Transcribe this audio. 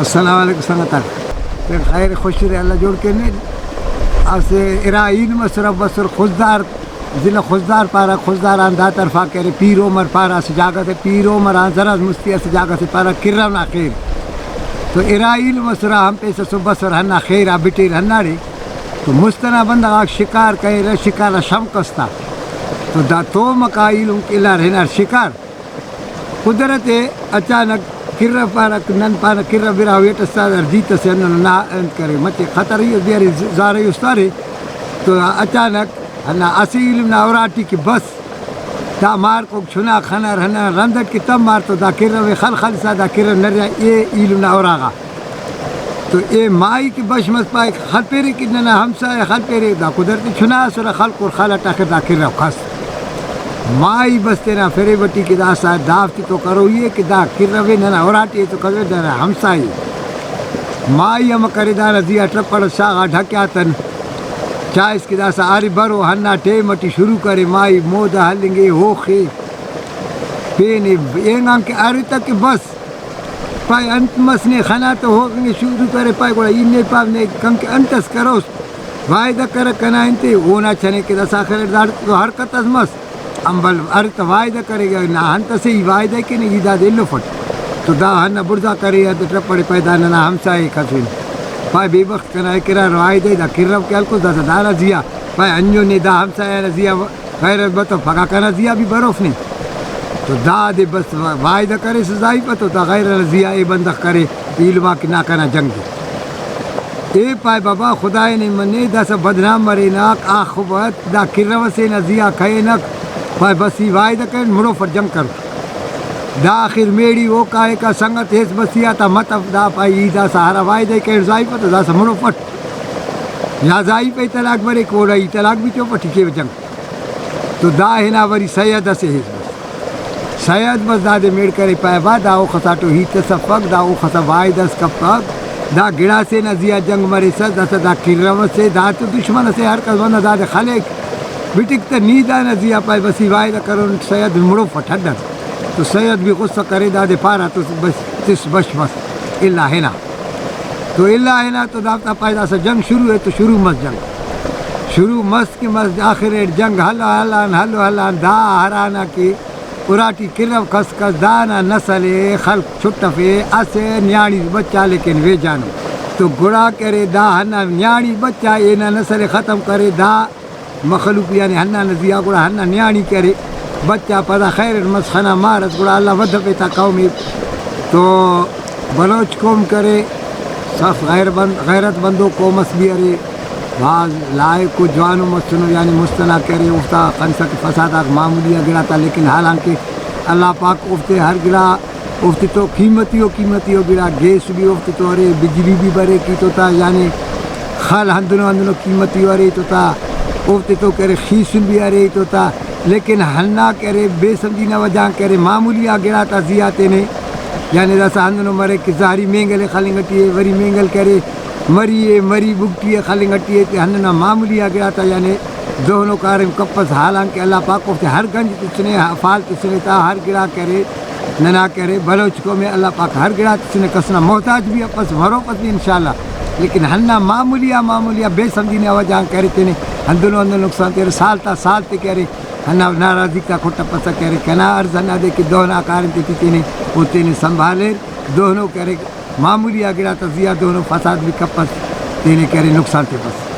السلام علیکم سنگتر پھر خیر خوش رہے اللہ جوڑ کے نہیں اسے ارائیل مسرف بسر خزدار ضلع خزدار پارا خزدار آندھا طرفہ کرے پیر عمر پارا سے جاگا سے پیر عمر آنظرہ مستی سے جاگا سے پارا کرنا خیر تو ارائیل مسرہ ہم پیسے سو بسر ہنہ خیر بٹیر ہنہ رے تو مستنا بندہ شکار کہے شکار شم کستا تو دا تو مکائل ان کے اللہ رہنا شکار قدرت اچانک کرہ پارا نن پارا کرہ برا ویٹ استاد جیت سے نا کرے مچے خطر ہی بیاری زارے استارے تو اچانک ہنا اصیل نا اوراٹی کی بس دا مار کو چھنا کھنا رہنا رندت کی تم مار تو دا کرہ خل خل سا دا کرہ نریا اے علم نا اوراغا تو اے مائی کی بشمس پائے خل پیرے کی ننا ہمسا خل پیرے دا قدرت چھنا سر خلق اور خالت آخر دا کرہ خاص مائی بس تیرا فیرے بٹی کی دا سا دافتی تو کرو یہ کہ دا کرے ننا اوراٹی تو کرے دا ہمسائی مائی ہم کرے دا رضیہ ٹرپڑ شاغا ڈھکیا تن چائس کی دا سا آری برو ہنہ ٹے مٹی شروع کرے مائی مودا ہلیں گے ہوخے پینے اینگاں کے آری تک بس پائے انت مسنے خنا تو ہوگیں گے شروع کرے پائے گوڑا اینے پاونے کم کے انتس کرو وائدہ کر کنا انتے ہونا چھنے کے دا سا خیر دار تو حرکت از مس امبل ارت وائدہ کرے گا نا ہنت سے ہی وائدہ کے نہیں دا دلو فٹ تو دا ہنہ بردا کرے یا تو پڑے پیدا ننا ہمسائے کسوین پائے بے وقت کنا کرا وائدہ دا کرب کے الکو دا دارا زیا پائے انجو نے دا ہمسائے زیا غیر بتو پھگا کنا زیا بھی بروف نہیں تو دا دے بس وائدہ کرے سزائی پتو دا غیر زیا اے بندخ کرے علماء کی نا کنا جنگ دے اے پائے بابا خدای نے منے دا سا بدنام مرے ناک آخوت دا کرب سے نا زیا کھئے نک پائے بسی وائدہ کریں مرو فر جنگ کر دا آخر میڑی وہ کائے کا سنگت ہیس بسیا تا مطف دا پائی دا سہارا وائدہ کریں زائی پا تو دا سا مرو فٹ یا زائی پہ طلاق برے کوڑا ہی طلاق بھی چو پٹی کے جنگ تو دا ہنا وری سید سے ہیس بس سید بس دا دے میڑ کرے پائے با دا او خسا تو ہی تصفق دا او خسا وائدہ سکپاک دا گڑا سے نزیا جنگ مرے سد دا سا دا کرم سے دا تو دشمن سے ہر کس بندہ دا دے خلق بٹک تا نیدہ نزیا پائے بسی وائدہ کرو سید مڑو پٹھڈن تو سید بھی غصہ کرے دا دے پارا تو بس تس بش بس اللہ ہے نا تو اللہ ہے نا تو دافتا پائے دا سا جنگ شروع ہے تو شروع مس جنگ شروع مس کی مس آخر جنگ ہلو ہلان دا ہرانا کی اراٹی کرب کس کس دانا نسل خلق چھٹفے اسے نیاڑی بچہ لیکن وے جانو تو گڑا کرے دا ہنا نیاڑی بچہ اینا نسل ختم کرے دا مخلوق یعنی ہنہ نزیا گڑا ہنہ نیانی کرے بچہ پدا خیر مسخنہ مارس گڑا اللہ ودھ پیتا قومی تو بلوچ قوم کرے صف غیرت بندو قومس بھی ارے بعض لائق کو جوانو مستنو یعنی مستنا کرے افتا خنسک فسادات معمولی گڑا تھا لیکن حالانکہ اللہ پاک افتے ہر گڑا افتے تو قیمتی ہو گڑا گیس بھی افتے تو ارے بجلی بھی برے کی تو تا یعنی خال ہندنو قیمتی ارے تو تا افتے تو کرے خیسن بھی ارے تو تا لیکن ہنہ کرے بے سمجھی نہ وجہ کرے معمولی گڑا تا زیاتے نے یعنی رسا ہندنو مرے کہ ظاہری مینگلے خالنگٹی ہے وری مینگل کرے مری بگٹی ہے خالنگٹی ہے ہننا معمولی گڑا تا یعنی دونوں کارم کپس حالانکہ اللہ پاک افتے ہر گنج تسنے فال تسنے تا ہر گڑا کرے ننا کرے بلوچ کو میں اللہ پاک ہر گڑا تسنے کسنا محتاج بھی اپس مروپس بھی انشاءاللہ لیکن ہنہ معمولیہ بے سمجھی نے وجہ کرے تینے ہندنو نقصان تیرے سال تا سال تے کرے ہنہ ناراضی کا کھوٹا پسا کرے کنا عرض نہ دے کہ دونا کارن تے تینے وہ تینے سنبھالے دونوں کرے معمولی گڑا تا زیادہ دونوں فساد بھی کپس تینے کرے نقصان تے پس